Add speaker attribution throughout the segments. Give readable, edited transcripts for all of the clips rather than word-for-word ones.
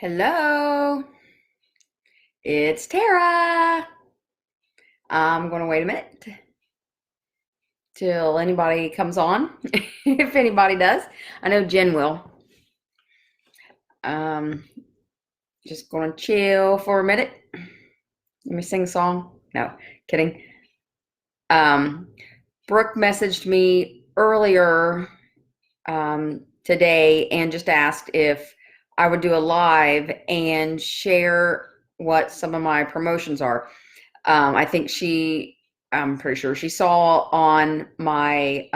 Speaker 1: Hello, it's Tara. I'm going to wait a minute till anybody comes on, if anybody does. I know Jen will. Um, just going to chill for a minute. Let me sing a song. No, kidding. Um, Brooke messaged me earlier today and just asked if I would do a live and share what some of my promotions are. I think I'm pretty sure she saw on my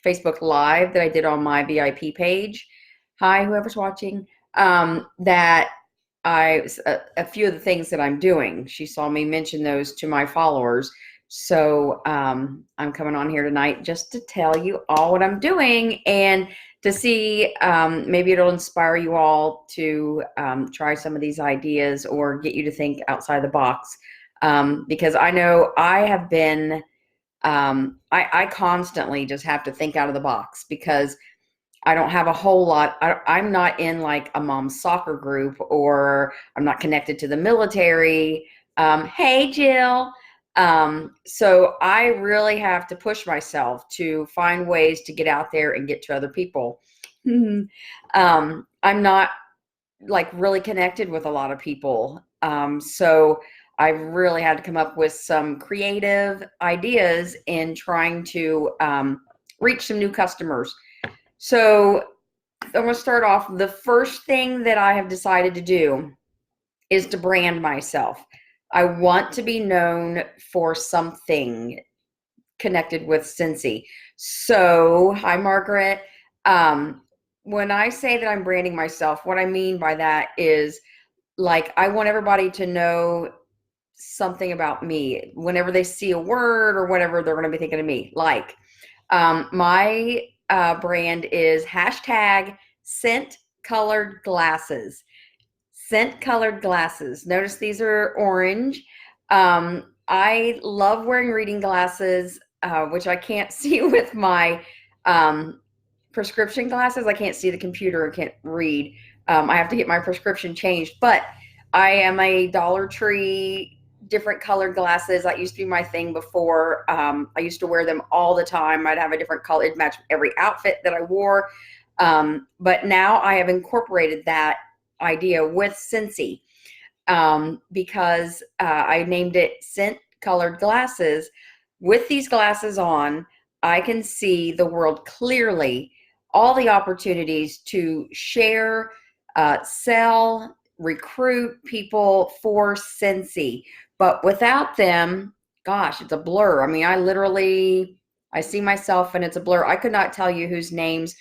Speaker 1: Facebook Live that I did on my VIP page. Hi, whoever's watching. That a few of the things that I'm doing. She saw me mention those to my followers. So I'm coming on here tonight just to tell you all what I'm doing and to see maybe it'll inspire you all to try some of these ideas or get you to think outside the box. Because I know I have been, I constantly just have to think out of the box because I don't have a whole lot. I'm not in like a mom's soccer group or I'm not connected to the military. Hey, Jill. So I really have to push myself to find ways to get out there and get to other people. I'm not like really connected with a lot of people. So I really had to come up with some creative ideas in trying to reach some new customers. So I'm going to start off. The first thing that I have decided to do is to brand myself. I want to be known for something connected with Scentsy. So, hi, Margaret. When I say that I'm branding myself, what I mean by that is like I want everybody to know something about me. Whenever they see a word or whatever, they're going to be thinking of me. Like my brand is hashtag scent colored glasses. Scent colored glasses. Notice these are orange. I love wearing reading glasses, which I can't see with my prescription glasses. I can't see the computer. I can't read. I have to get my prescription changed. But I am a Dollar Tree different colored glasses. That used to be my thing before. I used to wear them all the time. I'd have a different color. It'd match every outfit that I wore. But now I have incorporated that idea with Scentsy because I named it Scent Colored Glasses. With these glasses on, I can see the world clearly, all the opportunities to share, sell, recruit people for Scentsy. But without them, gosh, it's a blur. I mean, I see myself and it's a blur. I could not tell you whose names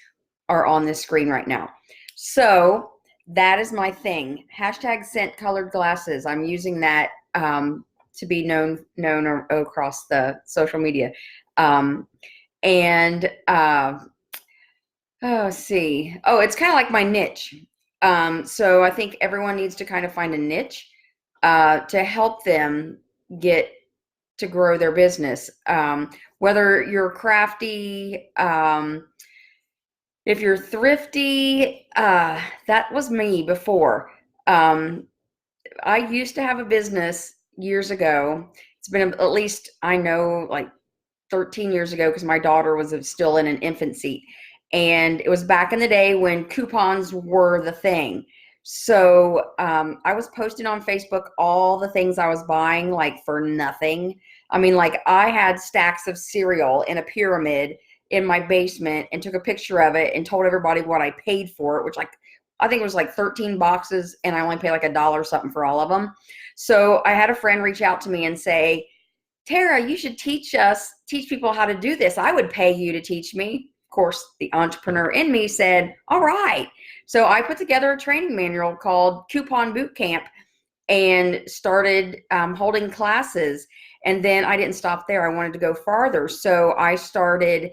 Speaker 1: are on this screen right now. So that is my thing. Hashtag scent colored glasses. I'm using that to be known across the social media. And see. Oh, it's kind of like my niche. So I think everyone needs to kind of find a niche to help them get to grow their business. Whether you're crafty, if you're thrifty, that was me before. I used to have a business years ago. It's been at least, I know, like 13 years ago because my daughter was still in an infant seat. And it was back in the day when coupons were the thing. So I was posting on Facebook all the things I was buying, like for nothing. I mean, like I had stacks of cereal in a pyramid in my basement and took a picture of it and told everybody what I paid for it, which like I think it was like 13 boxes and I only paid like $1 something for all of them. So I had a friend reach out to me and say, Tara, you should teach people how to do this. I would pay you to teach me. Of course, the entrepreneur in me said, all right. So I put together a training manual called Coupon Boot Camp and started holding classes. And then I didn't stop there. I wanted to go farther. So I started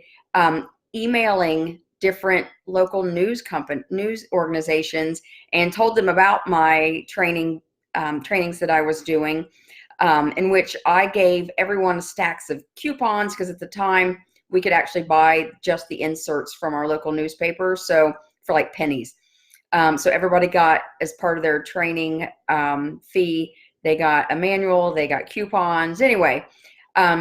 Speaker 1: emailing different local news organizations and told them about my trainings that I was doing, in which I gave everyone stacks of coupons because at the time we could actually buy just the inserts from our local newspaper, so for like pennies. So everybody got, as part of their training fee, they got a manual, they got coupons. Anyway,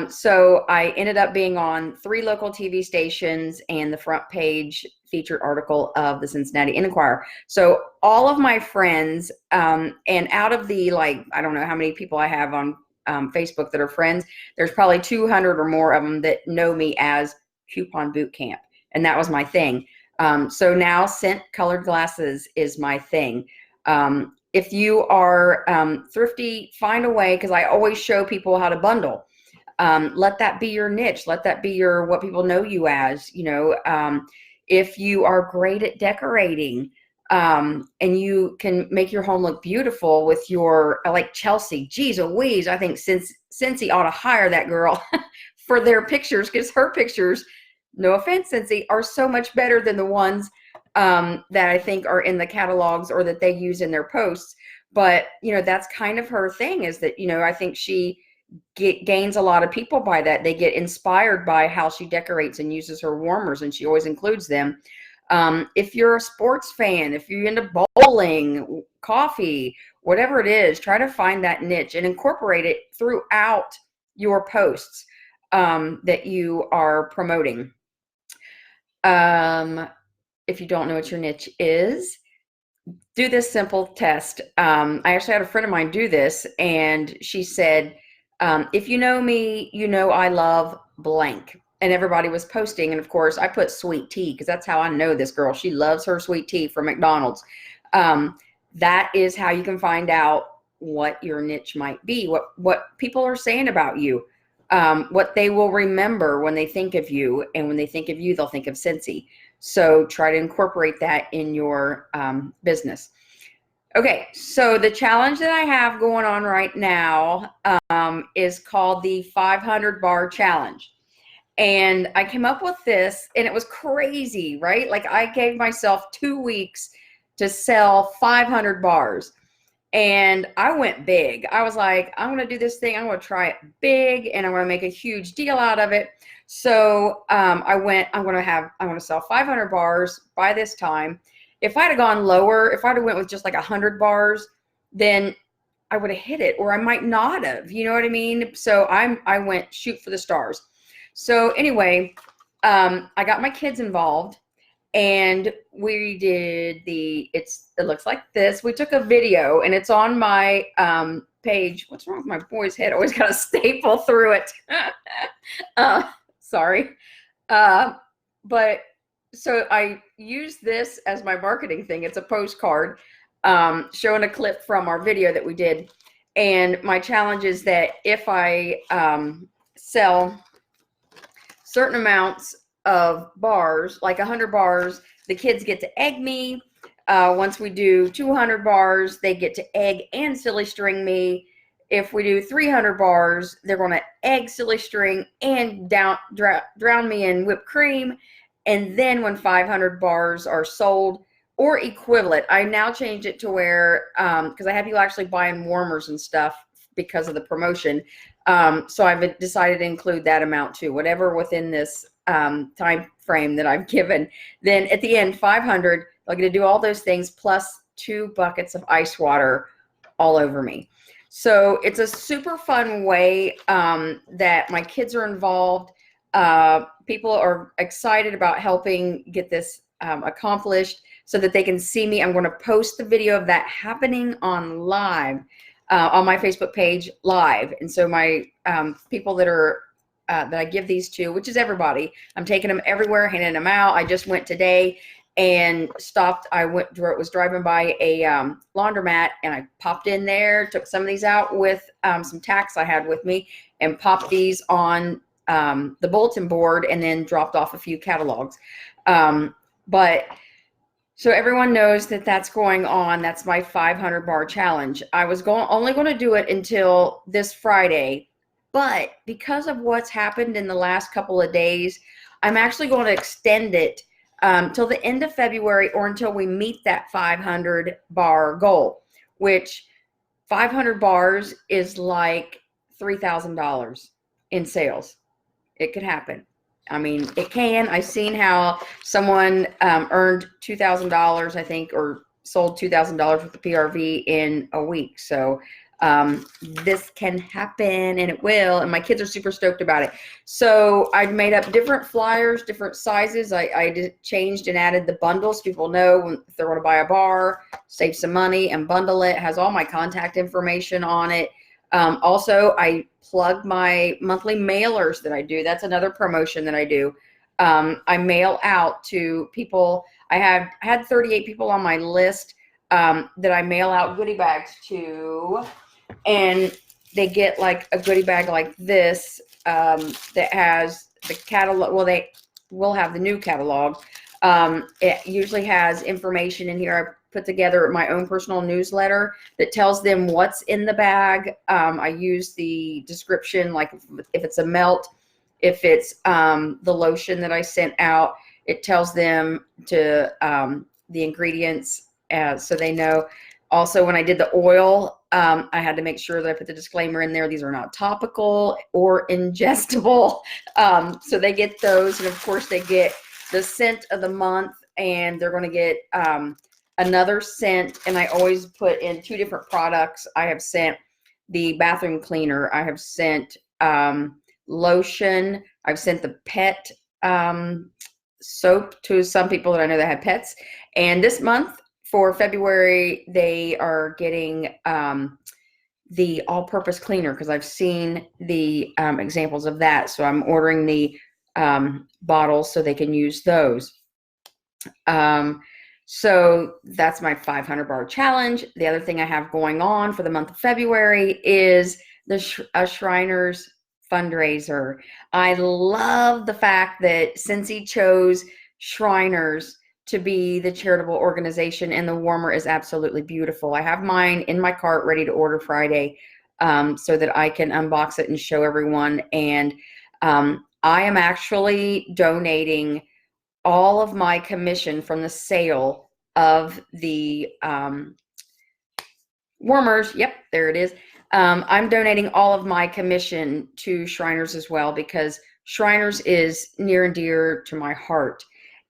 Speaker 1: so I ended up being on 3 local TV stations and the front page featured article of the Cincinnati Enquirer. So all of my friends, and out of the, like, I don't know how many people I have on Facebook that are friends, there's probably 200 or more of them that know me as Coupon Boot Camp. And that was my thing. So now scent colored glasses is my thing. If you are thrifty, find a way, because I always show people how to bundle. Let that be your niche. Let that be your, what people know you as, you know. If you are great at decorating, and you can make your home look beautiful with your, like Chelsea, geez Louise, I think Scentsy ought to hire that girl for their pictures, because her pictures, no offense, Scentsy, are so much better than the ones that I think are in the catalogs or that they use in their posts. But, you know, that's kind of her thing, is that, you know, I think she gains a lot of people by that. They get inspired by how she decorates and uses her warmers, and she always includes them. If you're a sports fan, if you're into bowling, coffee, whatever it is, try to find that niche and incorporate it throughout your posts that you are promoting. If you don't know what your niche is, do this simple test. I actually had a friend of mine do this, and she said, if you know me, you know I love blank. And everybody was posting, and of course I put sweet tea, because that's how I know this girl. She loves her sweet tea from McDonald's. That is how you can find out what your niche might be, what people are saying about you, what they will remember when they think of you, and when they think of you, they'll think of Scentsy. So try to incorporate that in your business. Okay, so the challenge that I have going on right now is called the 500 bar challenge. And I came up with this, and it was crazy, right? Like, I gave myself 2 weeks to sell 500 bars. And I went big. I was like, I'm going to do this thing. I'm going to try it big, and I'm going to make a huge deal out of it. So I'm going to sell 500 bars by this time. If I'd have gone lower, if I'd have went with just like 100 bars, then I would have hit it, or I might not have, you know what I mean? So I went shoot for the stars. So anyway, I got my kids involved, and we did it looks like this. We took a video, and it's on my page. What's wrong with my boy's head? Always got a staple through it. Sorry. But so I use this as my marketing thing. It's a postcard showing a clip from our video that we did. And my challenge is that if I sell certain amounts of bars, like 100 bars, the kids get to egg me. Once we do 200 bars, they get to egg and silly string me. If we do 300 bars, they're going to egg, silly string, and drown me in whipped cream. And then when 500 bars are sold or equivalent, I now changed it to where, because I have you actually buying warmers and stuff because of the promotion. So I've decided to include that amount too, whatever within this time frame that I've given. Then at the end, 500, they're going to do all those things plus 2 buckets of ice water all over me. So it's a super fun way that my kids are involved. People are excited about helping get this accomplished so that they can see me. I'm going to post the video of that happening on live on my Facebook page live. And so my people that are that I give these to, which is everybody, I'm taking them everywhere, handing them out. I just went today and stopped. I was driving by a laundromat, and I popped in there, took some of these out with some tacks I had with me, and popped these on the bulletin board, and then dropped off a few catalogs. But so everyone knows that that's going on. That's my 500 bar challenge. I was only going to do it until this Friday, but because of what's happened in the last couple of days, I'm actually going to extend it till the end of February, or until we meet that 500 bar goal, which 500 bars is like $3,000 in sales. It could happen. I mean, it can. I've seen how someone earned $2,000, I think, or sold $2,000 worth of PRV in a week. So this can happen, and it will, and my kids are super stoked about it. So I made up different flyers, different sizes. I changed and added the bundles. People know if they want to buy a bar, save some money, and bundle it. It has all my contact information on it. Also, I plug my monthly mailers that I do. That's another promotion that I do. I mail out to people. I had 38 people on my list that I mail out goodie bags to, and they get like a goodie bag like this that has the catalog. Well, they will have the new catalog. It usually has information in here. I put together my own personal newsletter that tells them what's in the bag. I use the description, like if it's a melt, if it's the lotion that I sent out, it tells them to the ingredients so they know. Also, when I did the oil, I had to make sure that I put the disclaimer in there. These are not topical or ingestible. So they get those. And of course, they get the scent of the month, and they're going to get another scent. And I always put in 2 different products. I have sent the bathroom cleaner. I have sent lotion. I've sent the pet soap to some people that I know that have pets. And this month for February, they are getting the all-purpose cleaner, because I've seen the examples of that. So I'm ordering the bottles so they can use those. So that's my 500 bar challenge. The other thing I have going on for the month of February is the Shriners fundraiser. I love the fact that Scentsy chose Shriners to be the charitable organization, and the warmer is absolutely beautiful. I have mine in my cart ready to order Friday so that I can unbox it and show everyone. And I am actually donating all of my commission from the sale of the warmers. Yep, there it is. I'm donating all of my commission to Shriners as well, because Shriners is near and dear to my heart.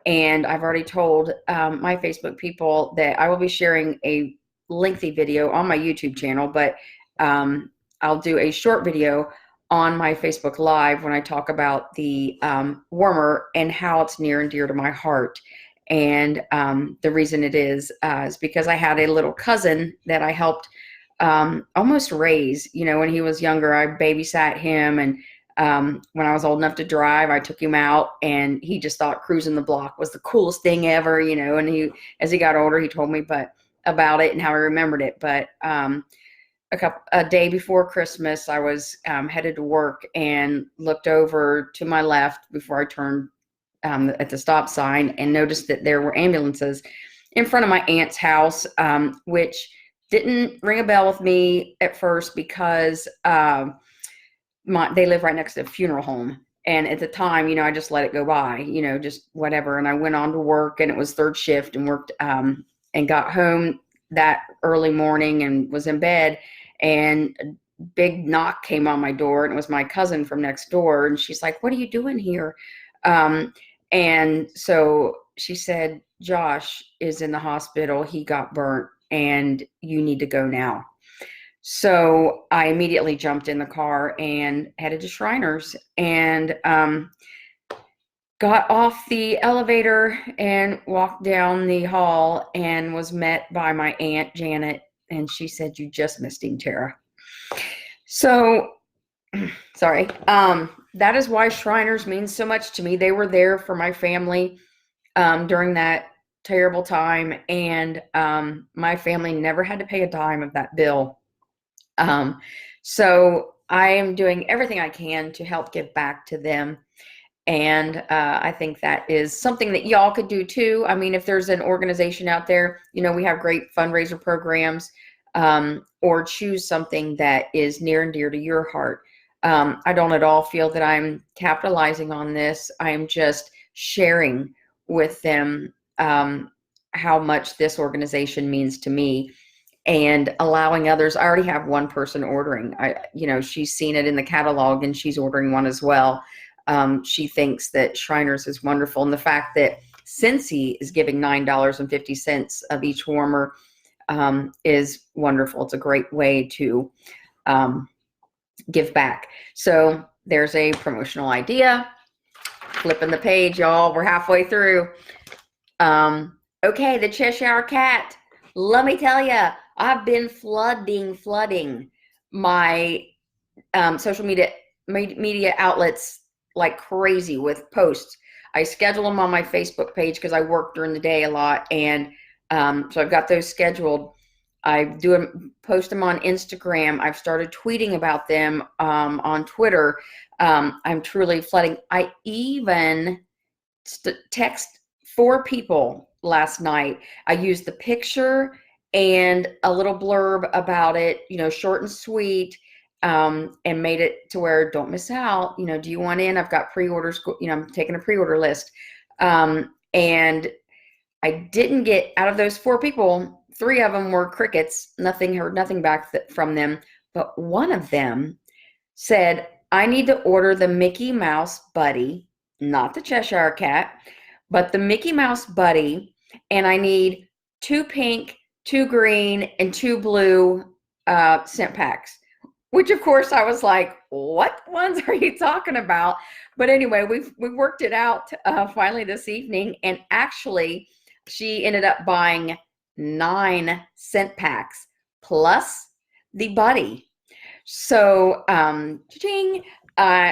Speaker 1: And I've already told my Facebook people that I will be sharing a lengthy video on my YouTube channel, but I'll do a short video on my Facebook Live when I talk about the warmer and how it's near and dear to my heart. And the reason it is because I had a little cousin that I helped almost raise. You know, when he was younger, I babysat him, and when I was old enough to drive, I took him out, and he just thought cruising the block was the coolest thing ever, you know. And as he got older, he told me about it and how he remembered it. But a day before Christmas, I was headed to work and looked over to my left before I turned at the stop sign, and noticed that there were ambulances in front of my aunt's house, which didn't ring a bell with me at first, because they live right next to the funeral home. And at the time, you know, I just let it go by, you know, just whatever. And I went on to work, and it was third shift, and worked and got home that early morning and was in bed, and a big knock came on my door, and it was my cousin from next door. And she's like, "What are you doing here?" And so she said, "Josh is in the hospital. He got burnt, and you need to go now." So I immediately jumped in the car and headed to Shriners, and got off the elevator and walked down the hall, and was met by my Aunt Janet. And she said, "You just missed him, Tara." So, sorry. That is why Shriners means so much to me. They were there for my family during that terrible time, and my family never had to pay a dime of that bill. So I am doing everything I can to help give back to them. And I think that is something that y'all could do too. I mean, if there's an organization out there, you know, we have great fundraiser programs, or choose something that is near and dear to your heart. I don't at all feel that I'm capitalizing on this. I'm just sharing with them how much this organization means to me, and allowing others. I already have one person ordering. You know, she's seen it in the catalog, and she's ordering one as well. She thinks that Shriners is wonderful. And the fact that Scentsy is giving $9.50 of each warmer, is wonderful. It's a great way to give back. So there's a promotional idea. Flipping the page, y'all. We're halfway through. Okay, the Cheshire Cat. Let me tell you, I've been flooding my social media outlets like crazy with posts. I schedule them on my Facebook page because I work during the day a lot, and so I've got those scheduled. I post them on Instagram. I've started tweeting about them on Twitter. I'm truly flooding. I even text 4 people last night. I used the picture and a little blurb about it, short and sweet, and made it to where don't miss out. Do you want in? I've got pre-orders, I'm taking a pre-order list. And I didn't get, out of those 4 people, 3 of them were crickets. Heard nothing back from them. But one of them said, I need to order the Mickey Mouse Buddy, not the Cheshire Cat, but the Mickey Mouse Buddy, and I need 2 pink, 2 green, and 2 blue scent packs. Which, of course, I was like, what ones are you talking about? But anyway, we worked it out finally this evening, and actually, she ended up buying 9 scent packs plus the buddy. So, cha-ching.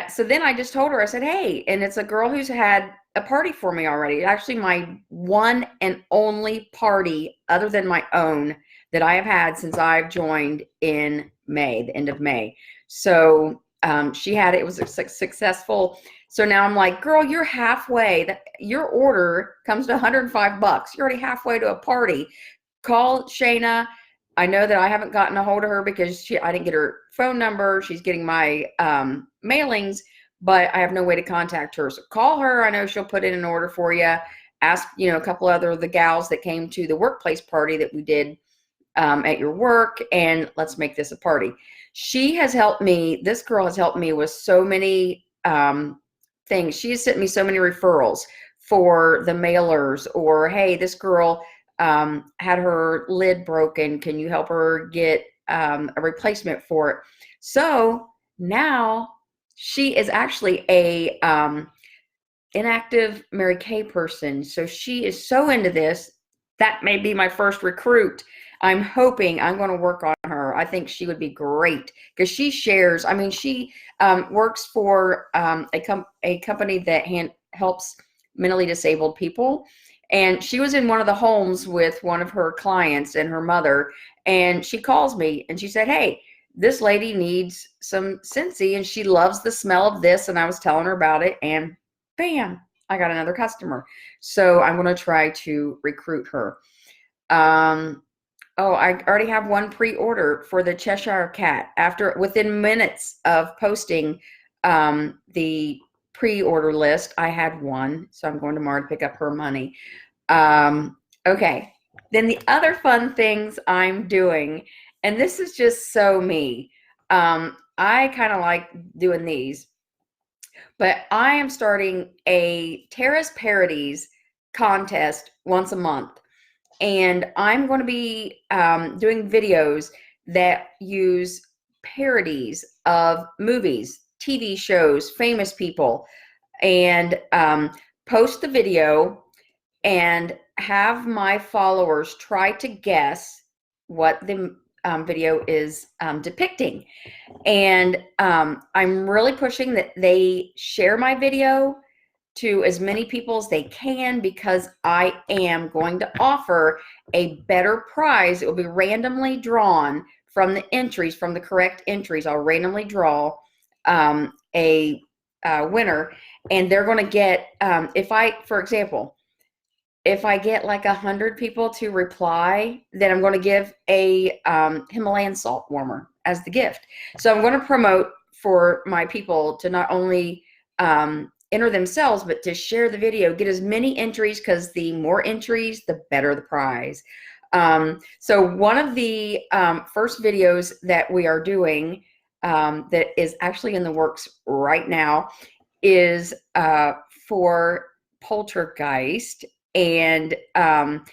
Speaker 1: So then I just told her, I said, hey, and it's a girl who's had a party for me already. Actually, my one and only party other than my own that I have had since I've joined in May, the end of May. So she had it was successful. So now I'm like, girl, you're halfway. Your order comes to $105. You're already halfway to a party. Call Shayna. I know that I haven't gotten a hold of her because I didn't get her phone number. She's getting my mailings, but I have no way to contact her. So call her. I know she'll put in an order for you. Ask, a couple other of the gals that came to the workplace party that we did at your work, and let's make this a party. She has helped me. This girl has helped me with so many things. She has sent me so many referrals for the mailers, or, hey, this girl had her lid broken. Can you help her get a replacement for it? So now she is actually a inactive Mary Kay person. So she is so into this. That may be my first recruit. I'm hoping I'm going to work on her. I think she would be great because she shares. I mean, she works for a company that helps mentally disabled people. And she was in one of the homes with one of her clients and her mother. And she calls me and she said, hey, this lady needs some Scentsy and she loves the smell of this. And I was telling her about it, and bam, I got another customer. So I'm going to try to recruit her. Oh, I already have one pre-order for the Cheshire Cat. Within minutes of posting the pre-order list, I had one. So I'm going tomorrow to pick up her money. Okay. Then the other fun things I'm doing, and this is just so me. I kind of like doing these, but I am starting a Terrace Parodies contest once a month. And I'm going to be doing videos that use parodies of movies, TV shows, famous people, and post the video and have my followers try to guess what the video is depicting. And I'm really pushing that they share my video to as many people as they can, because I am going to offer a better prize. It will be randomly drawn from the entries, from the correct entries. I'll randomly draw a winner, and they're going to get, for example, if I get like 100 people to reply, then I'm going to give a Himalayan salt warmer as the gift. So I'm going to promote for my people to not only enter themselves, but to share the video, get as many entries, because the more entries, the better the prize. So one of the first videos that we are doing that is actually in the works right now is for Poltergeist. And I'm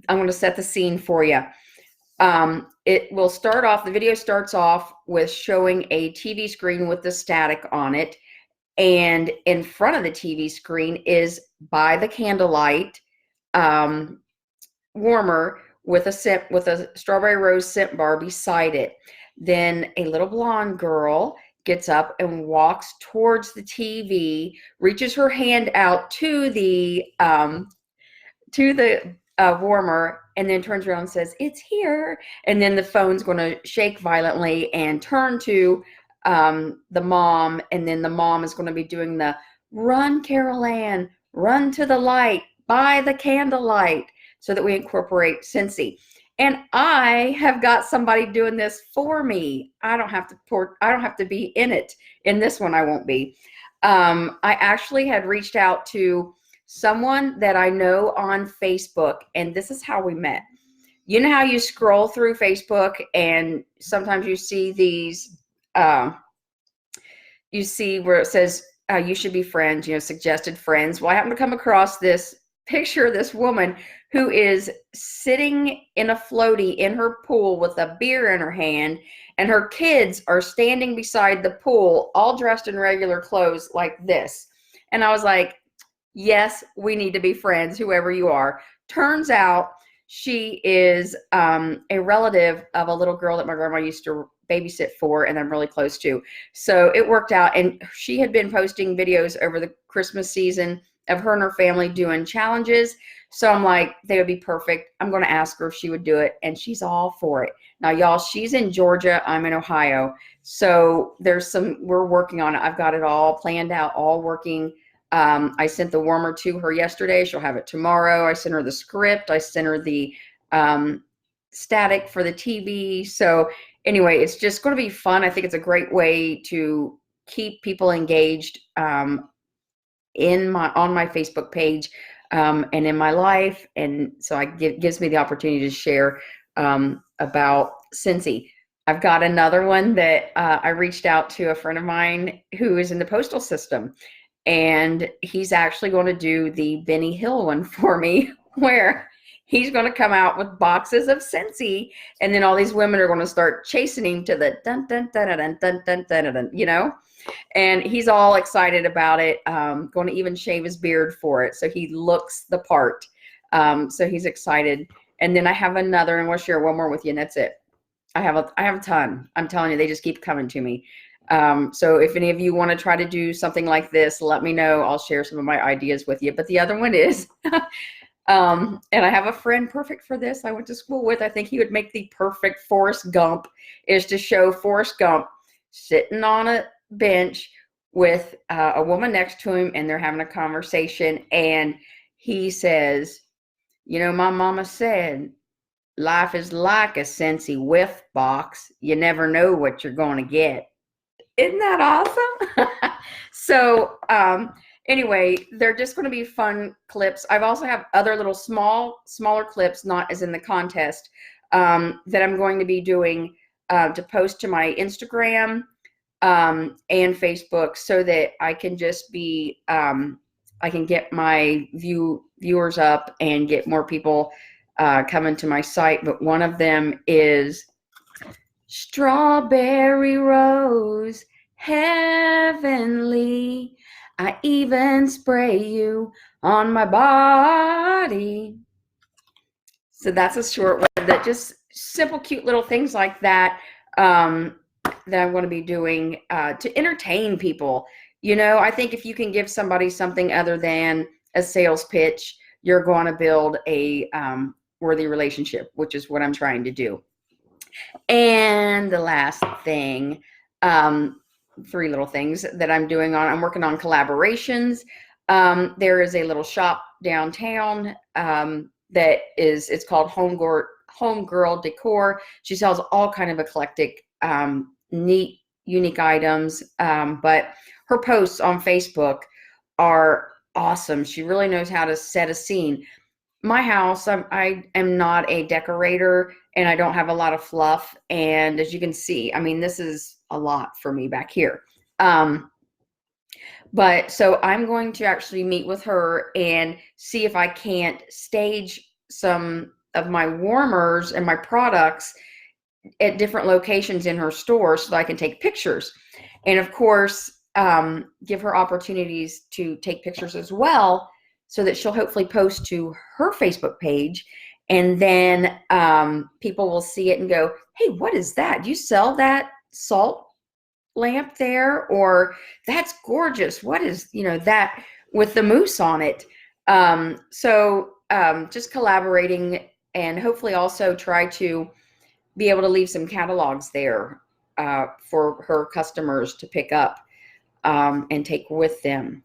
Speaker 1: going to set the scene for you. It will start off, the video starts off with showing a TV screen with the static on it. And in front of the TV screen is, by the candlelight, warmer with a strawberry rose scent bar beside it. Then a little blonde girl gets up and walks towards the TV, reaches her hand out to the warmer, and then turns around and says, "It's here." And then the phone's going to shake violently and turn to the mom, and then the mom is going to be doing the "Run, Carol Ann, run to the light, by the candlelight," so that we incorporate Scentsy. And I have got somebody doing this for me. I don't have to be in it. In this one, I won't be. I actually had reached out to someone that I know on Facebook, and this is how we met. You know how you scroll through Facebook and sometimes you see these, you see where it says, you should be friends, suggested friends. Well, I happened to come across this picture of this woman who is sitting in a floaty in her pool with a beer in her hand, and her kids are standing beside the pool, all dressed in regular clothes like this. And I was like, yes, we need to be friends, whoever you are. Turns out she is a relative of a little girl that my grandma used to babysit for, and I'm really close to. So it worked out. And she had been posting videos over the Christmas season of her and her family doing challenges. So I'm like, they would be perfect. I'm going to ask her if she would do it. And she's all for it. Now, y'all, she's in Georgia. I'm in Ohio. So we're working on it. I've got it all planned out, all working. I sent the warmer to her yesterday. She'll have it tomorrow. I sent her the script. I sent her the static for the TV. So anyway, it's just going to be fun. I think it's a great way to keep people engaged on my Facebook page and in my life. And so gives me the opportunity to share about Scentsy. I've got another one that I reached out to a friend of mine who is in the postal system. And he's actually going to do the Benny Hill one for me, where he's going to come out with boxes of Scentsy, and then all these women are going to start chasing him to the dun dun dun dun dun dun dun dun, and he's all excited about it. Going to even shave his beard for it, so he looks the part. So he's excited. And then I have another, and we'll share one more with you, and that's it. I have a ton. I'm telling you, they just keep coming to me. So if any of you want to try to do something like this, let me know. I'll share some of my ideas with you. But the other one is, and I have a friend perfect for this I went to school with. I think he would make the perfect Forrest Gump, is to show Forrest Gump sitting on a bench with a woman next to him, and they're having a conversation. And he says, my mama said, life is like a Scentsy whiff box. You never know what you're going to get. Isn't that awesome? So anyway, they're just going to be fun clips. I've also have other little smaller clips, not as in the contest, that I'm going to be doing to post to my Instagram and Facebook, so that I can just be, I can get my viewers up and get more people coming to my site. But one of them is strawberry rose, heavenly. I even spray you on my body. So that's a short one, that just simple, cute little things like that, that I'm going to be doing to entertain people. I think if you can give somebody something other than a sales pitch, you're going to build a worthy relationship, which is what I'm trying to do. And the last thing, 3 little things that I'm working on collaborations. There is a little shop downtown it's called Homegirl Decor. She sells all kind of eclectic, neat, unique items. But her posts on Facebook are awesome. She really knows how to set a scene. My house, I am not a decorator, and I don't have a lot of fluff. And as you can see, this is a lot for me back here. But so I'm going to actually meet with her and see if I can't stage some of my warmers and my products at different locations in her store so that I can take pictures. And of course, give her opportunities to take pictures as well so that she'll hopefully post to her Facebook page. And then people will see it and go, hey, what is that? Do you sell that salt lamp there? Or that's gorgeous. What is, that with the moose on it? Just collaborating, and hopefully also try to be able to leave some catalogs there for her customers to pick up and take with them.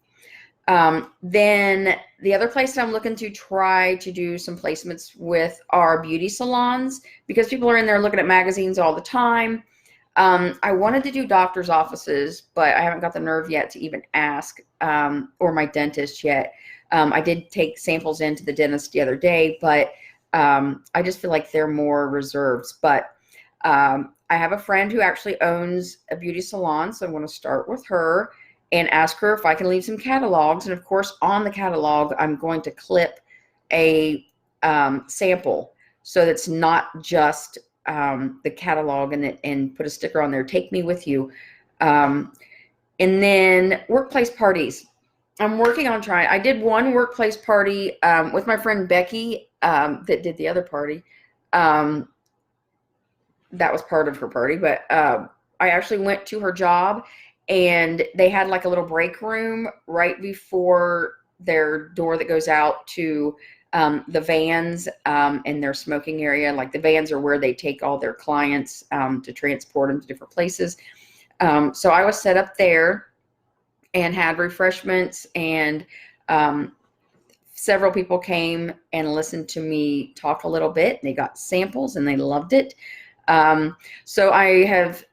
Speaker 1: Then the other place that I'm looking to try to do some placements with are beauty salons, because people are in there looking at magazines all the time. I wanted to do doctor's offices, but I haven't got the nerve yet to even ask, or my dentist yet. I did take samples into the dentist the other day, but I just feel like they're more reserved. But I have a friend who actually owns a beauty salon, so I'm going to start with her and ask her if I can leave some catalogs. And of course, on the catalog, I'm going to clip a sample, so that's not just the catalog, and put a sticker on there, take me with you. And then workplace parties. I'm working on trying. I did one workplace party with my friend Becky that did the other party. That was part of her party, but I actually went to her job, and they had like a little break room right before their door that goes out to the vans and their smoking area. Like the vans are where they take all their clients to transport them to different places. So I was set up there and had refreshments, and several people came and listened to me talk a little bit. They got samples and they loved it. So I have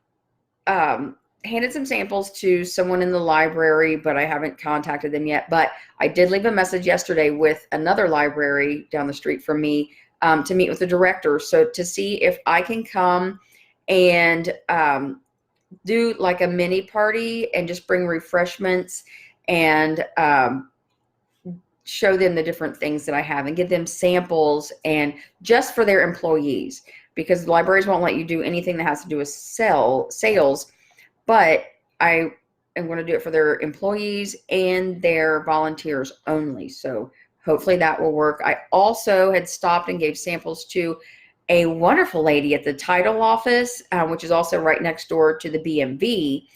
Speaker 1: handed some samples to someone in the library, but I haven't contacted them yet. But I did leave a message yesterday with another library down the street from me to meet with the director. So to see if I can come and do like a mini party and just bring refreshments and show them the different things that I have and give them samples, and just for their employees, because the libraries won't let you do anything that has to do with sales. But I am going to do it for their employees and their volunteers only. So hopefully that will work. I also had stopped and gave samples to a wonderful lady at the title office, which is also right next door to the BMV.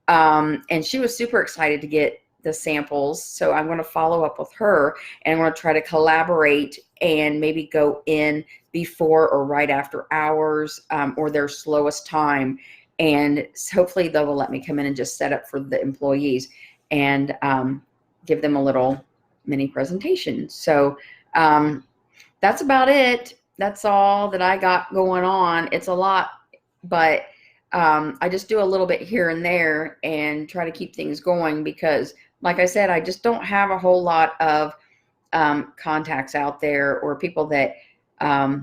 Speaker 1: And she was super excited to get the samples. So I'm going to follow up with her, and I'm going to try to collaborate and maybe go in before or right after hours or their slowest time. And hopefully they will let me come in and just set up for the employees and give them a little mini presentation. So that's about it. That's all that I got going on. It's a lot, but I just do a little bit here and there and try to keep things going, because like I said, I just don't have a whole lot of contacts out there, or people that, I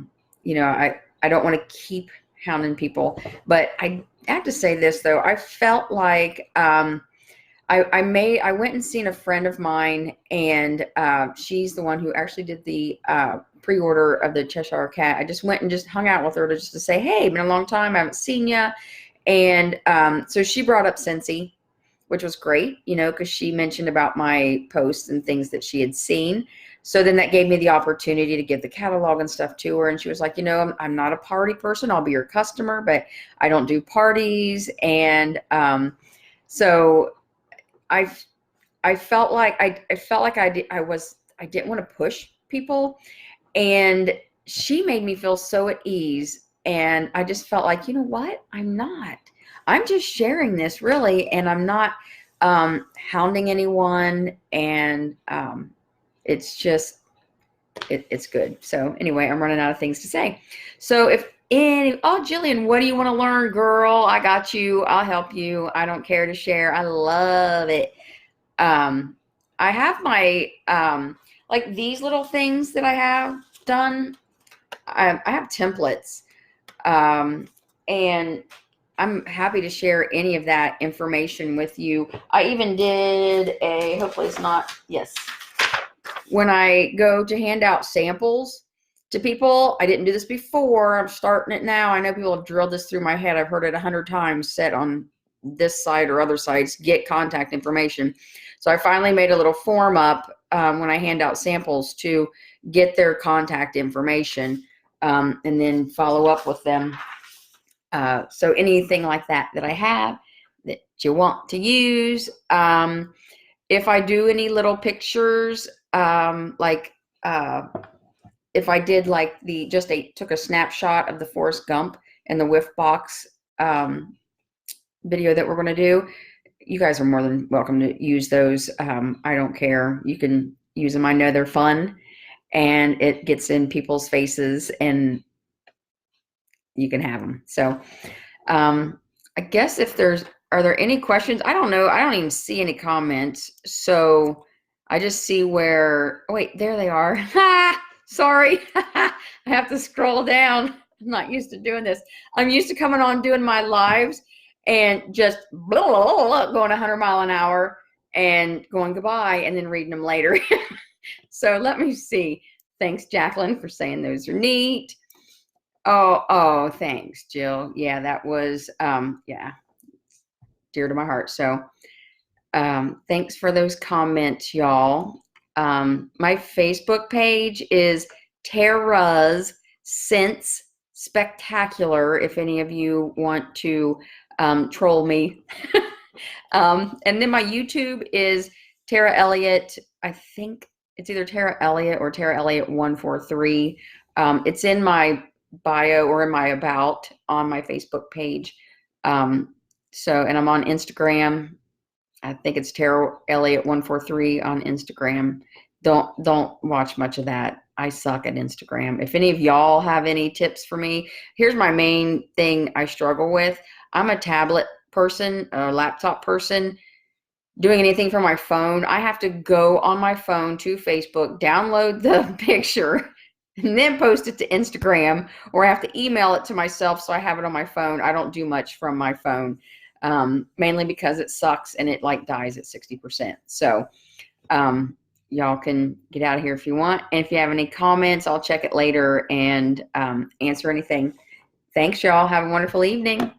Speaker 1: don't want to keep hounding people. But I have to say this though, I felt like I went and seen a friend of mine, and she's the one who actually did the pre-order of the Cheshire Cat. I just went and just hung out with her to say, hey, been a long time, I haven't seen you. And so she brought up Scentsy, which was great, because she mentioned about my posts and things that she had seen. So then that gave me the opportunity to give the catalog and stuff to her. And she was like, I'm not a party person. I'll be your customer, but I don't do parties. And so I felt like I didn't want to push people, and she made me feel so at ease. And I just felt like, what? I'm just sharing this really, and I'm not hounding anyone. And it's just, it's good. So anyway, I'm running out of things to say. So Jillian, what do you want to learn, girl? I got you. I'll help you. I don't care to share. I love it. I have my, like these little things that I have done. I have templates, and I'm happy to share any of that information with you. I even did a, hopefully it's not, yes. When I go to hand out samples to people, I didn't do this before. I'm starting it now. I know people have drilled this through my head. I've heard it 100 times said on this site or other sites, get contact information. So I finally made a little form up when I hand out samples to get their contact information and then follow up with them. So anything like that I have that you want to use. If I do any little pictures, like if I did like took a snapshot of the Forrest Gump and the Whiff Box video that we're going to do, you guys are more than welcome to use those. I don't care. You can use them. I know they're fun and it gets in people's faces and you can have them. So I guess are there any questions? I don't know. I don't even see any comments. So I just see where, oh, wait, there they are. Sorry. I have to scroll down. I'm not used to doing this. I'm used to coming on doing my lives and just blah, blah, blah, going 100 miles an hour and going goodbye and then reading them later. So let me see. Thanks, Jacqueline, for saying those are neat. Oh, thanks, Jill. Yeah, that was, yeah, dear to my heart. So thanks for those comments, y'all. My Facebook page is Tara's Scents Spectacular, if any of you want to troll me. And then my YouTube is Tara Elliott. I think it's either Tara Elliott or Tara Elliott 143. It's in my bio or in my about on my Facebook page. And I'm on Instagram. I think it's Tara Elliott 143 on Instagram. Don't watch much of that. I suck at Instagram. If any of y'all have any tips for me, here's my main thing I struggle with. I'm a tablet person, a laptop person. Doing anything from my phone, I have to go on my phone to Facebook, download the picture, and then post it to Instagram, or I have to email it to myself so I have it on my phone. I don't do much from my phone, mainly because it sucks and it like dies at 60%. So y'all can get out of here if you want. And if you have any comments, I'll check it later and answer anything. Thanks, y'all. Have a wonderful evening.